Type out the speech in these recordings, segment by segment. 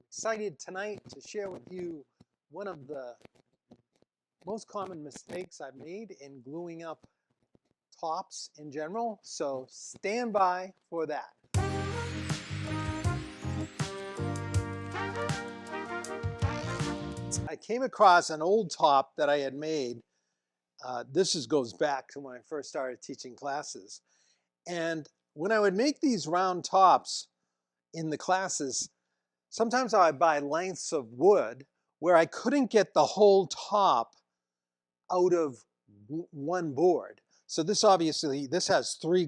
Excited tonight to share with you one of the most common mistakes I've made in gluing up tops in general. So stand by for that. I came across an old top that I had made. Goes back to when I first started teaching classes. And when I would make these round tops in the classes, sometimes I would buy lengths of wood where I couldn't get the whole top out of one board. So this has three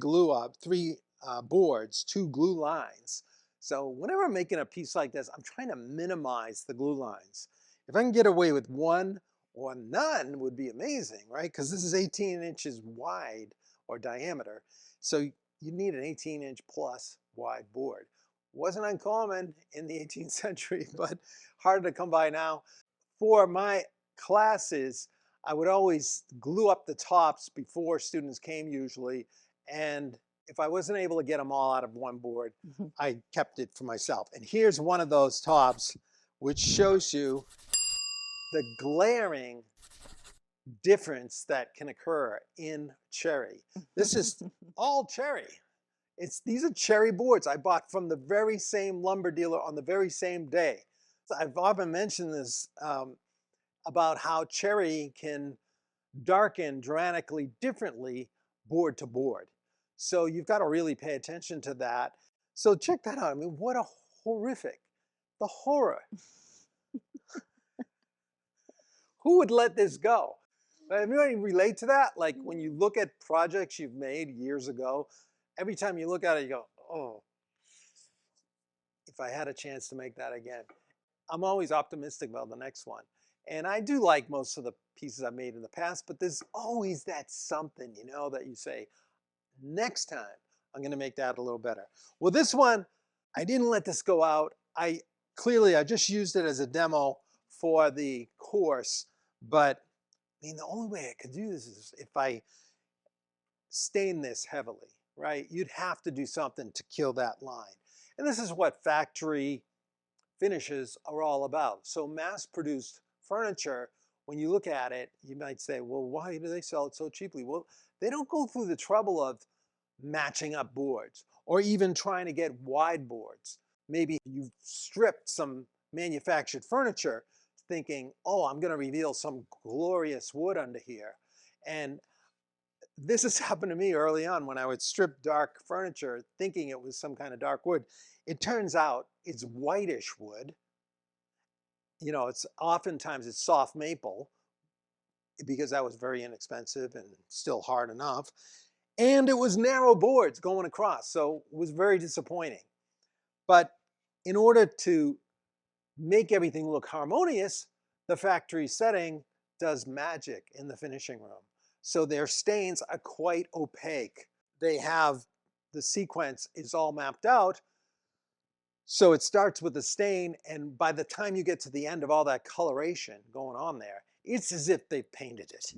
boards, two glue lines. So whenever I'm making a piece like this, I'm trying to minimize the glue lines. If I can get away with one or none would be amazing, right? Because this is 18 inches wide or diameter. So you need an 18-inch plus wide board. Wasn't uncommon in the 18th century, but harder to come by now. For my classes, I would always glue up the tops before students came usually, and if I wasn't able to get them all out of one board, I kept it for myself. And here's one of those tops which shows you the glaring difference that can occur in cherry. This is all cherry. These are cherry boards I bought from the very same lumber dealer on the very same day. I've often mentioned this about how cherry can darken dramatically differently board to board. So you've got to really pay attention to that. So check that out. I mean, what a horrific, the horror. Who would let this go? Anybody relate to that? Like when you look at projects you've made years ago, every time you look at it, you go, oh, if I had a chance to make that again. I'm always optimistic about the next one. And I do like most of the pieces I've made in the past, but there's always that something, that you say, next time I'm going to make that a little better. Well, this one, I didn't let this go out. I just used it as a demo for the course, but I mean, the only way I could do this is if I stain this heavily, right? You'd have to do something to kill that line. And this is what factory finishes are all about. So mass-produced furniture, when you look at it, you might say, well, why do they sell it so cheaply? Well, they don't go through the trouble of matching up boards or even trying to get wide boards. Maybe you've stripped some manufactured furniture thinking, oh, I'm going to reveal some glorious wood under here. And this has happened to me early on when I would strip dark furniture thinking it was some kind of dark wood. It turns out it's whitish wood. Oftentimes it's soft maple because that was very inexpensive and still hard enough. And it was narrow boards going across, so it was very disappointing. But in order to make everything look harmonious, the factory setting does magic in the finishing room. So their stains are quite opaque. The sequence is all mapped out. So it starts with the stain, and by the time you get to the end of all that coloration going on there, it's as if they painted it.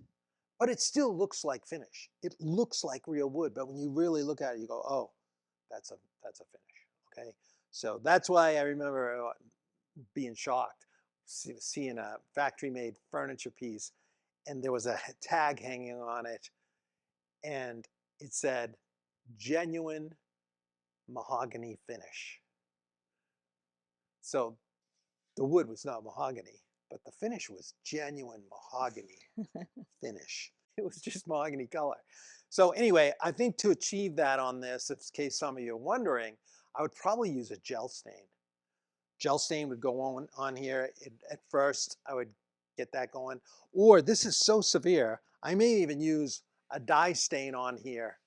But it still looks like finish. It looks like real wood, but when you really look at it, you go, oh, that's a finish, okay? So that's why I remember being shocked, seeing a factory-made furniture piece, and there was a tag hanging on it, and it said, genuine mahogany finish. So the wood was not mahogany, but the finish was genuine mahogany finish. It was just mahogany color. So anyway, I think to achieve that on this, in case some of you are wondering, I would probably use a gel stain. Gel stain would go on here. At first, I would get that going. Or this is so severe, I may even use a dye stain on here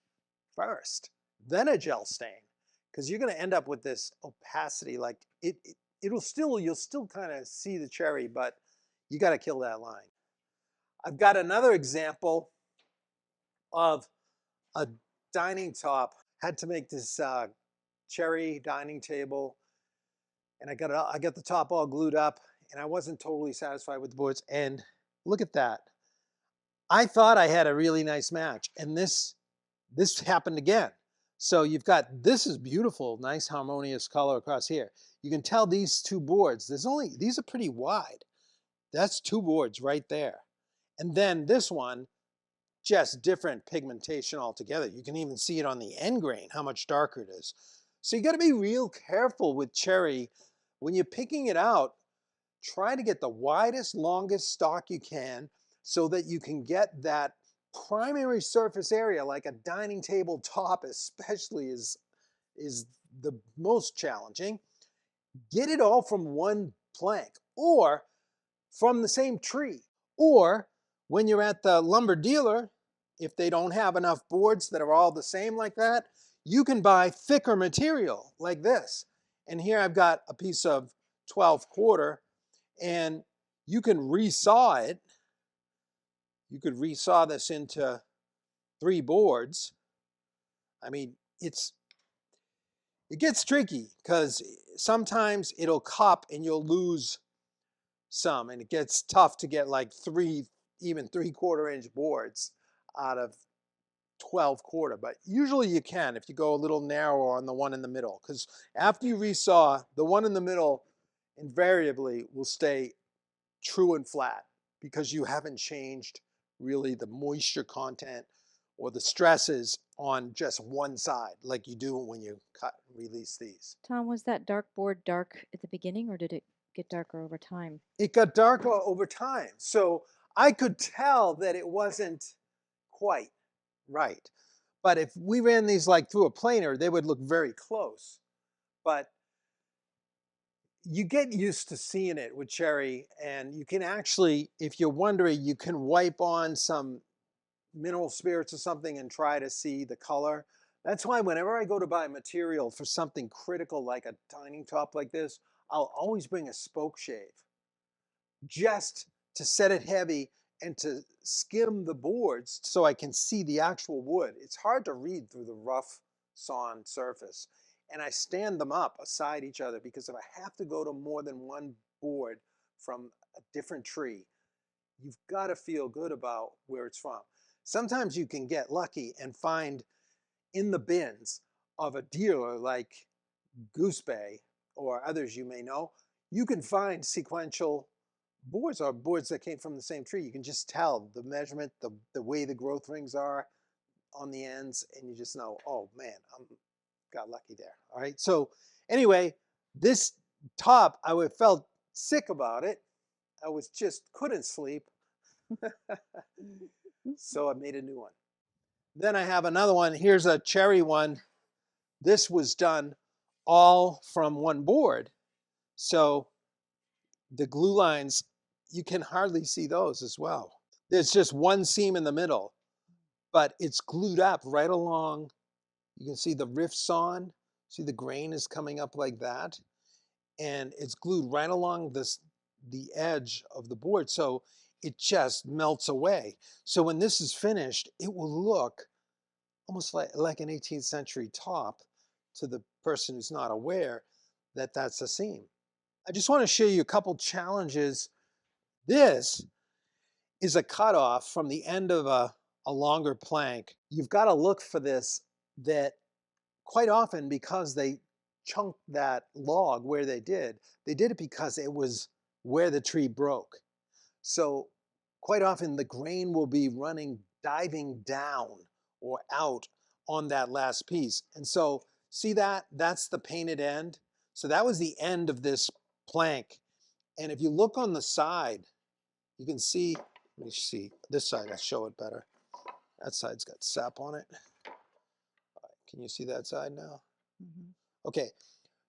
first, then a gel stain, because you're going to end up with this opacity. Like you'll still kind of see the cherry, but you got to kill that line. I've got another example of a dining top. Had to make this cherry dining table, and I got the top all glued up, and I wasn't totally satisfied with the boards. And look at that. I thought I had a really nice match, and this happened again. So you've got, this is beautiful, nice harmonious color across here. You can tell these two boards, these are pretty wide. That's two boards right there. And then this one, just different pigmentation altogether. You can even see it on the end grain, how much darker it is. So you got to be real careful with cherry. When you're picking it out, try to get the widest, longest stalk you can so that you can get that primary surface area, like a dining table top especially is the most challenging. Get it all from one plank or from the same tree. Or when you're at the lumber dealer, if they don't have enough boards that are all the same like that, you can buy thicker material like this. And here I've got a piece of 12/4, and you can resaw it. You could resaw this into 3 boards. I mean, it gets tricky because sometimes it'll cup and you'll lose some, and it gets tough to get like 3, even 3/4 inch boards out of 12/4, but usually you can if you go a little narrower on the one in the middle, because after you resaw, the one in the middle invariably will stay true and flat because you haven't changed really the moisture content or the stresses on just one side like you do when you cut and release these. Tom, was that dark board dark at the beginning or did it get darker over time? It got darker over time, so I could tell that it wasn't quite right. But if we ran these like through a planer, they would look very close. But you get used to seeing it with cherry, and you can actually, if you're wondering, you can wipe on some mineral spirits or something and try to see the color. That's why whenever I go to buy material for something critical like a dining top like this, I'll always bring a spoke shave just to set it heavy and to skim the boards so I can see the actual wood. It's hard to read through the rough sawn surface. And I stand them up aside each other because if I have to go to more than one board from a different tree, you've got to feel good about where it's from. Sometimes you can get lucky and find in the bins of a dealer like Goose Bay or others you may know, you can find sequential boards or boards that came from the same tree. You can just tell the measurement, the way the growth rings are on the ends, and you just know, oh man, I got lucky there. All right. So anyway, this top, I felt sick about it. I was just couldn't sleep. So I made a new one. Then I have another one. Here's a cherry one. This was done all from one board. So the glue lines, you can hardly see those as well. There's just one seam in the middle, but it's glued up right along. You can see the rifts on. See the grain is coming up like that. And it's glued right along the edge of the board. So it just melts away. So when this is finished, it will look almost like an 18th century top to the person who's not aware that that's a seam. I just want to show you a couple challenges. This is a cutoff from the end of a longer plank. You've got to look for this, that quite often because they chunked that log where they did it because it was where the tree broke. So quite often the grain will be diving down or out on that last piece. And so see that? That's the painted end. So that was the end of this plank. And if you look on the side, you can see, let me see, this side, I'll show it better. That side's got sap on it. Can you see that side now? Mm-hmm. Okay,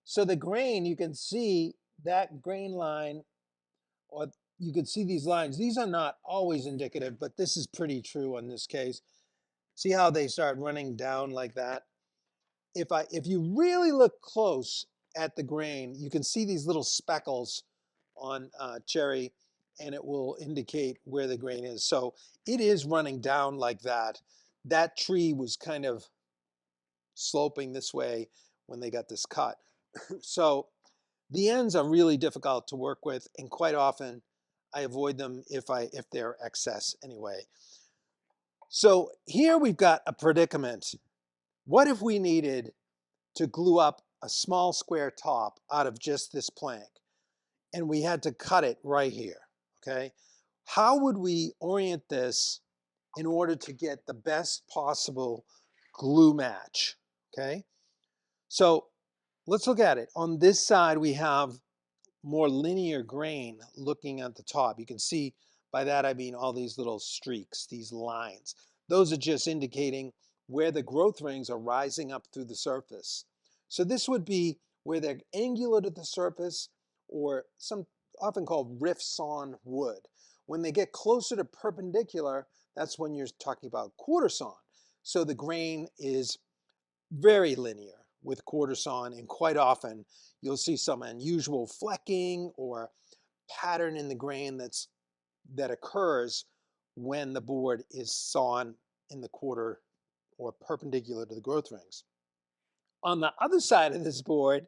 so the grain, you can see that grain line, or you can see these lines. These are not always indicative, but this is pretty true in this case. See how they start running down like that? If you really look close at the grain, you can see these little speckles on cherry, and it will indicate where the grain is. So it is running down like that. That tree was kind of sloping this way when they got this cut. So the ends are really difficult to work with, and quite often I avoid them if they're excess anyway. So here we've got a predicament. What if we needed to glue up a small square top out of just this plank and we had to cut it right here, okay? How would we orient this in order to get the best possible glue match, okay? So let's look at it. On this side, we have more linear grain looking at the top. You can see by that I mean all these little streaks, these lines. Those are just indicating where the growth rings are rising up through the surface. So this would be where they're angular to the surface, or some often called rifts on wood. When they get closer to perpendicular, that's when you're talking about quarter sawn. So the grain is very linear with quarter sawn, and quite often you'll see some unusual flecking or pattern in the grain that occurs when the board is sawn in the quarter or perpendicular to the growth rings. On the other side of this board,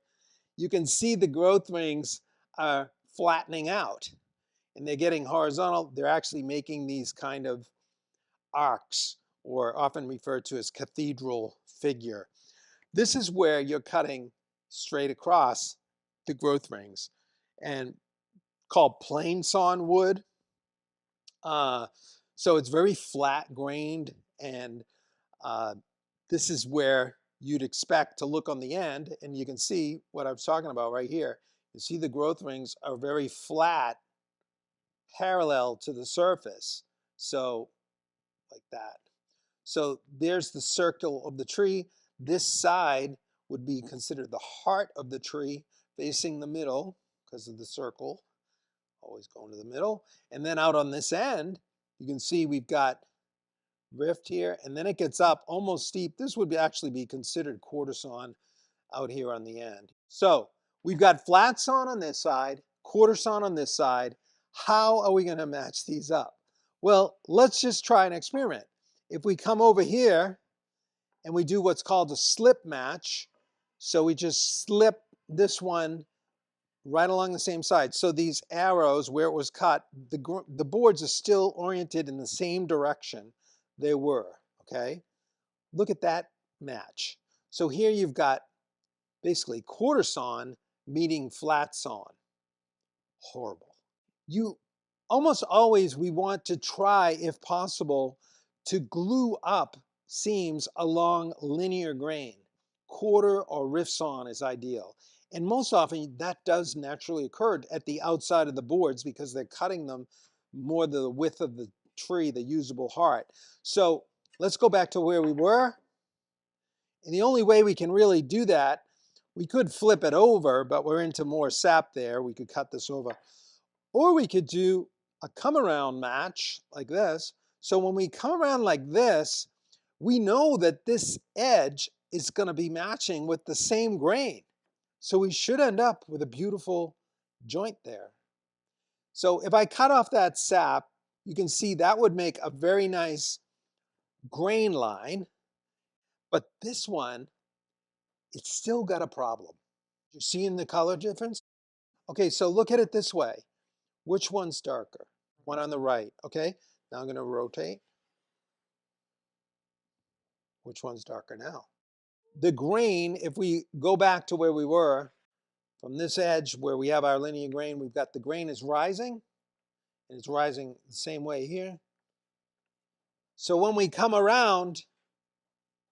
you can see the growth rings are flattening out and they're getting horizontal. They're actually making these kind of arcs, or often referred to as cathedral figure. This is where you're cutting straight across the growth rings, and called plain sawn wood. So it's very flat grained, and uh, this is where you'd expect to look on the end, and you can see what I was talking about right here. You see the growth rings are very flat, parallel to the surface. So like that. So there's the circle of the tree. This side would be considered the heart of the tree, facing the middle because of the circle, always going to the middle. And then out on this end, you can see we've got rift here, and then it gets up almost steep. This would actually be considered quarter sawn out here on the end. So we've got flat sawn on this side, quarter sawn on this side. How are we going to match these up? Well, let's just try an experiment. If we come over here and we do what's called a slip match, so we just slip this one right along the same side. So these arrows where it was cut, the boards are still oriented in the same direction they were, okay? Look at that match. So here you've got basically quarter sawn meeting flat sawn. Horrible. You almost always, we want to try, if possible, to glue up seams along linear grain. Quarter or rift sawn is ideal. And most often that does naturally occur at the outside of the boards because they're cutting them more the width of the tree, the usable heart. So let's go back to where we were. And the only way we can really do that, we could flip it over, but we're into more sap there. We could cut this over. Or we could do a come around match like this. So when we come around like this, we know that this edge is going to be matching with the same grain. So we should end up with a beautiful joint there. So if I cut off that sap, you can see that would make a very nice grain line. But this one, it's still got a problem. You seeing the color difference? Okay, so look at it this way. Which one's darker? One on the right, okay? Now I'm going to rotate. Which one's darker now? The grain, if we go back to where we were, from this edge where we have our linear grain, we've got the grain is rising, and it's rising the same way here. So when we come around,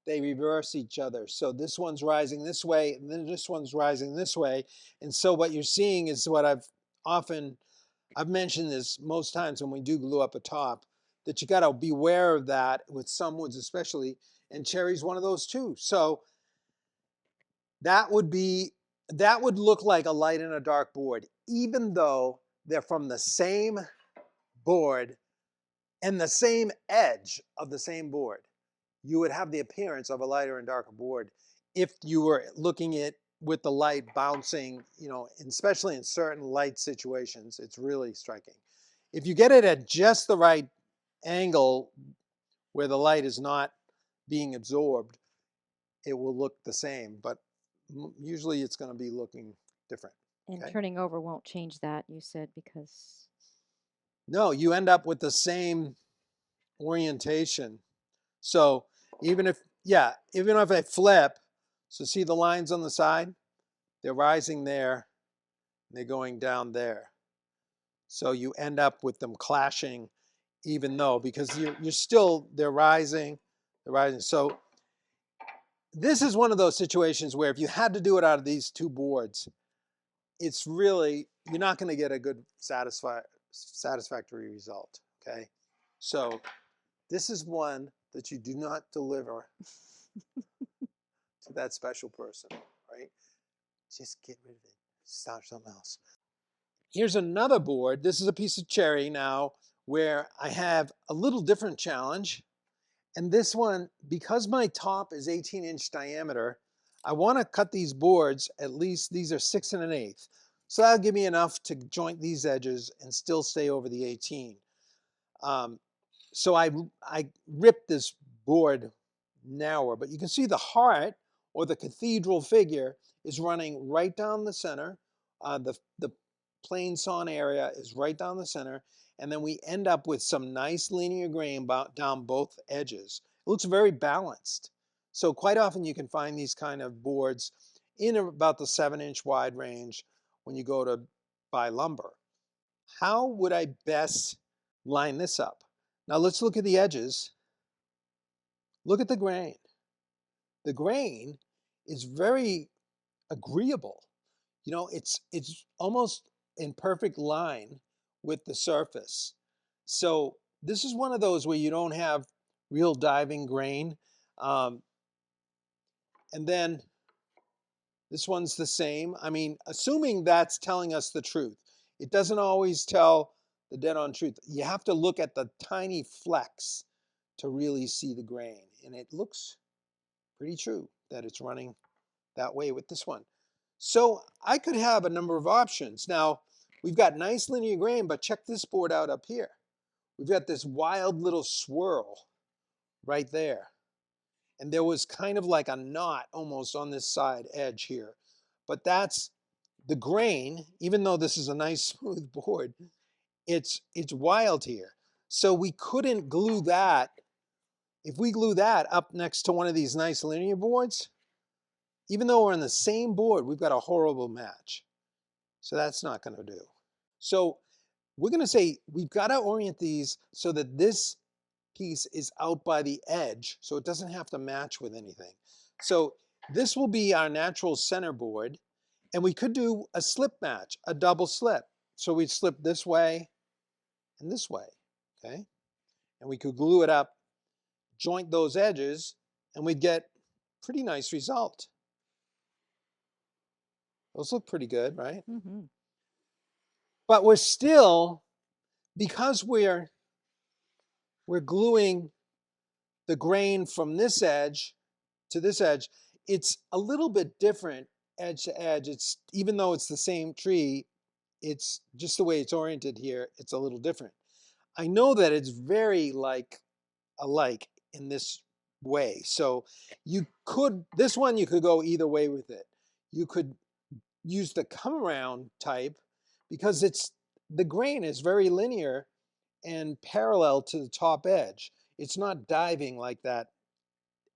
they reverse each other. So this one's rising this way, and then this one's rising this way. And so what you're seeing is what I've mentioned this most times when we do glue up a top, that you got to beware of that with some woods especially, and cherry's one of those too. So that would look like a light and a dark board, even though they're from the same board and the same edge of the same board. You would have the appearance of a lighter and darker board if you were looking at with the light bouncing, especially in certain light situations. It's really striking. If you get it at just the right angle where the light is not being absorbed, it will look the same, but usually it's going to be looking different. And Okay? turning over won't change that, you said, because No, you end up with the same orientation. So even yeah, even if I flip, so see the lines on the side? They're rising there, and they're going down there. So you end up with them clashing, even though, because you're still, they're rising. So this is one of those situations where if you had to do it out of these two boards, it's really, you're not going to get a good satisfactory result, okay? So this is one that you do not deliver to that special person, right? Just get rid of it. Start something else. Here's another board. This is a piece of cherry now where I have a little different challenge. And this one, because my top is 18-inch diameter, I want to cut these boards, at least these are 6 1/8. So that'll give me enough to joint these edges and still stay over the 18. So I ripped this board narrower, but you can see the heart or the cathedral figure is running right down the center. The plain sawn area is right down the center. And then we end up with some nice linear grain down both edges. It looks very balanced. So quite often you can find these kind of boards in about the 7-inch wide range when you go to buy lumber. How would I best line this up? Now let's look at the edges. Look at the grain. The grain is very agreeable. You know, it's almost in perfect line with the surface. So this is one of those where you don't have real diving grain. And then this one's the same. I mean, assuming that's telling us the truth. It doesn't always tell the dead-on truth. You have to look at the tiny flecks to really see the grain. And it looks pretty true that it's running that way with this one. So I could have a number of options. Now, we've got nice linear grain, but check this board out up here. We've got this wild little swirl right there. And there was kind of like a knot almost on this side edge here. But that's the grain, even though this is a nice smooth board, it's wild here. So we couldn't glue that. If we glue that up next to one of these nice linear boards, even though we're on the same board, we've got a horrible match. So that's not going to do. So we're going to say we've got to orient these so that this piece is out by the edge, so it doesn't have to match with anything. So this will be our natural center board, and we could do a slip match, a double slip. So we'd slip this way and this way, okay? And we could glue it up, joint those edges, and we'd get a pretty nice result. Those look pretty good, right? Mm-hmm. But we're still, because we're gluing the grain from this edge to this edge, it's a little bit different edge to edge. It's, even though it's the same tree, it's just the way it's oriented here, it's a little different. I know that it's very alike in this way. So you could, this one you could go either way with it. You could use the come around type because the grain is very linear and parallel to the top edge. It's not diving like that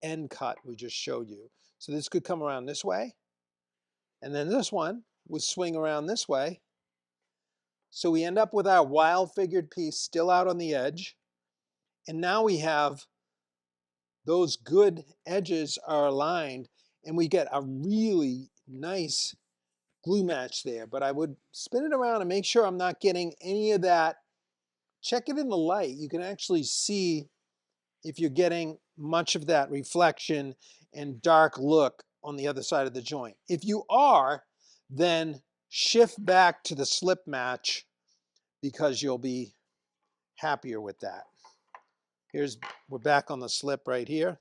end cut we just showed you. So this could come around this way, and then this one would swing around this way. So we end up with our wild figured piece still out on the edge, and now we have those good edges are aligned, and we get a really nice glue match there. But I would spin it around and make sure I'm not getting any of that. Check it in the light. You can actually see if you're getting much of that reflection and dark look on the other side of the joint. If you are, then shift back to the slip match because you'll be happier with that. We're back on the slip right here.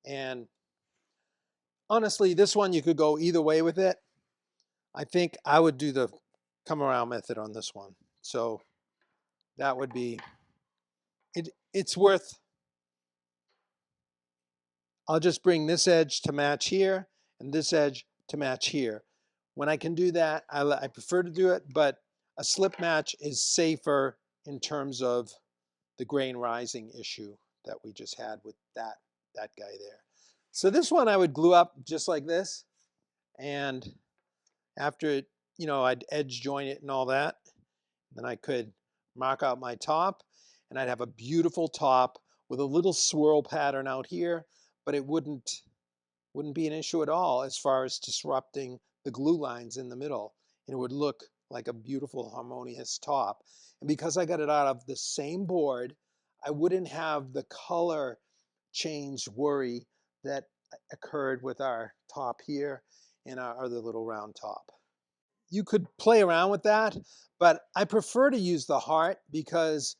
And honestly, this one you could go either way with it. I think I would do the come around method on this one. So that would be, it's worth, I'll just bring this edge to match here and this edge to match here. When I can do that, I prefer to do it, but a slip match is safer in terms of the grain rising issue that we just had with that guy there. So this one I would glue up just like this, and after it, I'd edge joint it and all that. Then I could mark out my top, and I'd have a beautiful top with a little swirl pattern out here, but it wouldn't be an issue at all as far as disrupting the glue lines in the middle. And it would look like a beautiful harmonious top. And because I got it out of the same board, I wouldn't have the color change worry that occurred with our top here and our other little round top. You could play around with that, but I prefer to use the heart because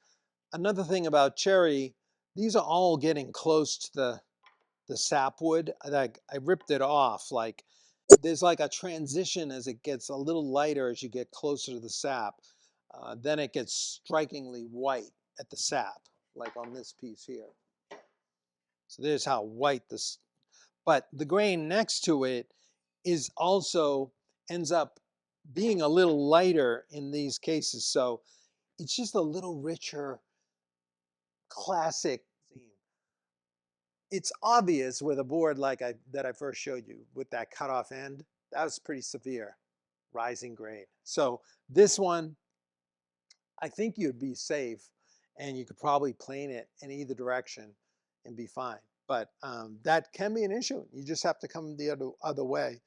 another thing about cherry, these are all getting close to the sapwood. I ripped it off. Like there's like a transition as it gets a little lighter as you get closer to the sap. Then it gets strikingly white at the sap, like on this piece here. So there's how white this, but the grain next to it is also ends up being a little lighter in these cases. So it's just a little richer, classic. It's obvious with a board like that I first showed you with that cutoff end. That was pretty severe rising grain. So this one, I think you'd be safe, and you could probably plane it in either direction and be fine. But that can be an issue. You just have to come the other way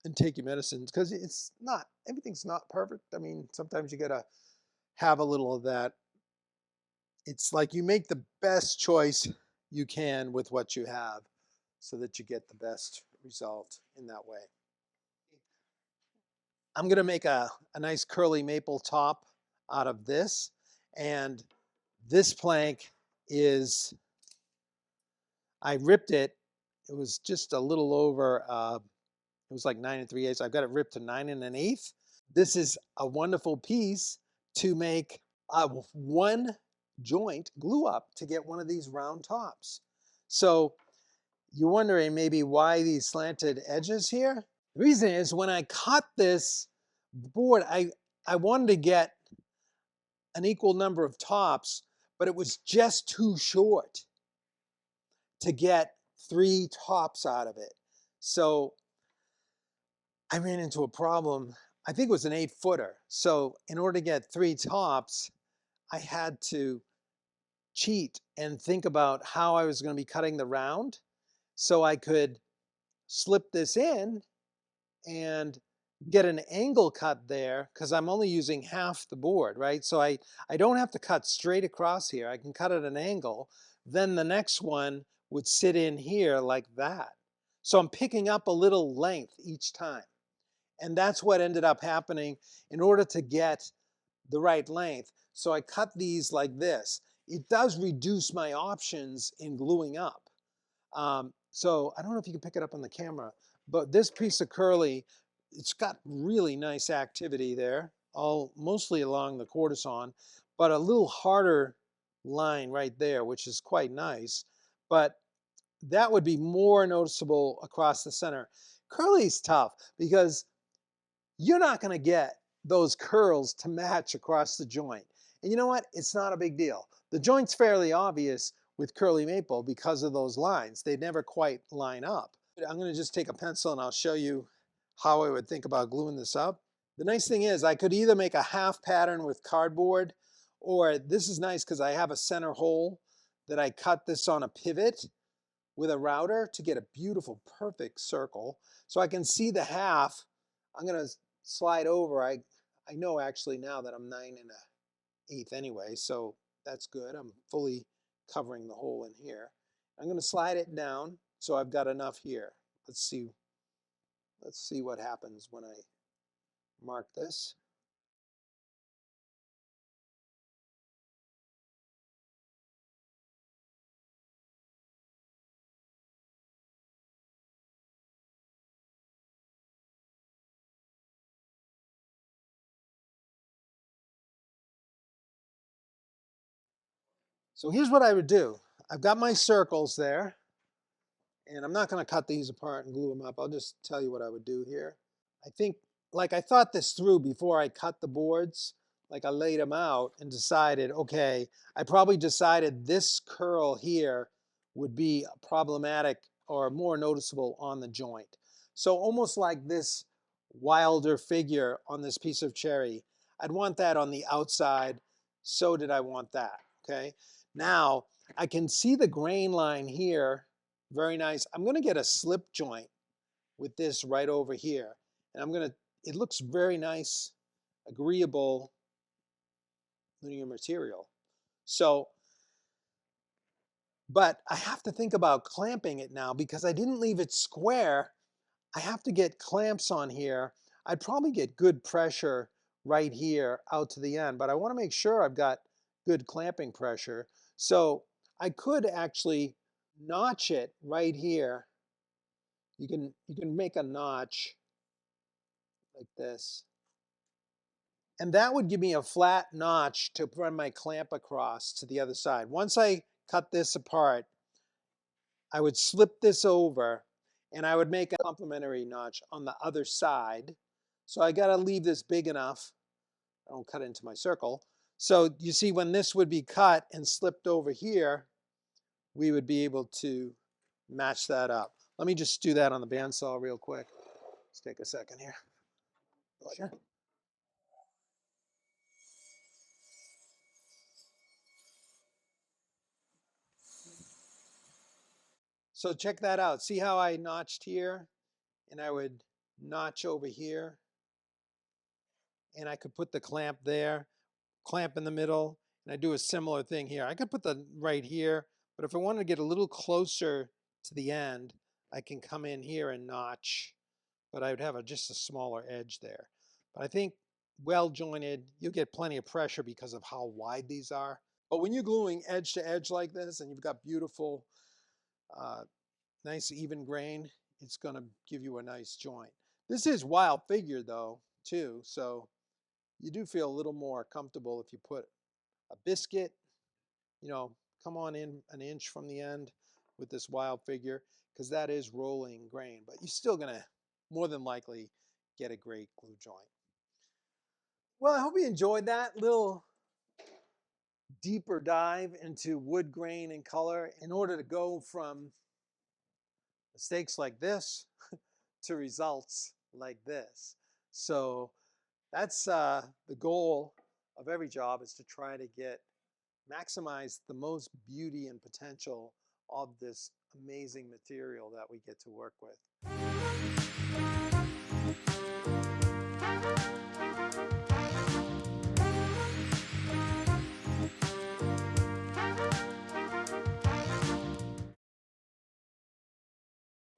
and take your medicines because it's not, everything's not perfect. I mean, sometimes you gotta have a little of that. It's like you make the best choice you can with what you have so that you get the best result in that way. I'm gonna make a nice curly maple top out of this. And this plank is, I ripped it. It was just a little over, it was like 9 3/8. I've got it ripped to 9 1/8. This is a wonderful piece to make one joint glue up to get one of these round tops. So you're wondering maybe why these slanted edges here? The reason is when I cut this board, I wanted to get an equal number of tops, but it was just too short to get 3 tops out of it. So I ran into a problem. I think it was an 8-footer. So in order to get 3 tops, I had to cheat and think about how I was going to be cutting the round so I could slip this in and get an angle cut there because I'm only using half the board, right? So I don't have to cut straight across here. I can cut at an angle. Then the next one would sit in here like that. So I'm picking up a little length each time. And that's what ended up happening in order to get the right length. So I cut these like this. It does reduce my options in gluing up. So I don't know if you can pick it up on the camera, but this piece of curly, it's got really nice activity there, all mostly along the courtesan, but a little harder line right there, which is quite nice. But that would be more noticeable across the center. Curly's tough because you're not going to get those curls to match across the joint. And you know what? It's not a big deal. The joint's fairly obvious with curly maple because of those lines. They never quite line up. I'm going to just take a pencil and I'll show you how I would think about gluing this up. The nice thing is I could either make a half pattern with cardboard, or this is nice because I have a center hole that I cut this on a pivot with a router to get a beautiful, perfect circle. So I can see the half. I'm going to slide over. I know actually now that I'm 9 1/8 anyway, so that's good. I'm fully covering the hole in here. I'm going to slide it down so I've got enough here. Let's see what happens when I mark this. So here's what I would do. I've got my circles there, and I'm not going to cut these apart and glue them up. I'll just tell you what I would do here. I think, like I thought this through before I cut the boards. like I laid them out and decided, okay, I probably decided this curl here would be problematic or more noticeable on the joint. So almost like this wilder figure on this piece of cherry, I'd want that on the outside. So did I want that, okay? Now, I can see the grain line here, very nice. I'm gonna get a slip joint with this right over here. And it looks very nice, agreeable linear material. So, but I have to think about clamping it now because I didn't leave it square. I have to get clamps on here. I'd probably get good pressure right here out to the end, but I want to make sure I've got good clamping pressure. So I could actually notch it right here. You can make a notch like this. And that would give me a flat notch to run my clamp across to the other side. Once I cut this apart, I would slip this over and I would make a complementary notch on the other side. So I got to leave this big enough. I don't cut into my circle. So you see when this would be cut and slipped over here, we would be able to match that up. Let me just do that on the bandsaw real quick. Let's take a second here. Sure. So check that out. See how I notched here? And I would notch over here. And I could put the clamp there, clamp in the middle, and I do a similar thing here. I could put the right here, but if I wanted to get a little closer to the end, I can come in here and notch, but I would have just a smaller edge there. But I think well jointed, you'll get plenty of pressure because of how wide these are. But when you're gluing edge to edge like this and you've got beautiful, nice even grain, it's going to give you a nice joint. This is wild figure though, too, so you do feel a little more comfortable if you put a biscuit, come on in an inch from the end with this wild figure, because that is rolling grain, but you're still going to more than likely get a great glue joint. Well, I hope you enjoyed that little deeper dive into wood grain and color in order to go from mistakes like this to results like this. So that's the goal of every job, is to try to maximize the most beauty and potential of this amazing material that we get to work with.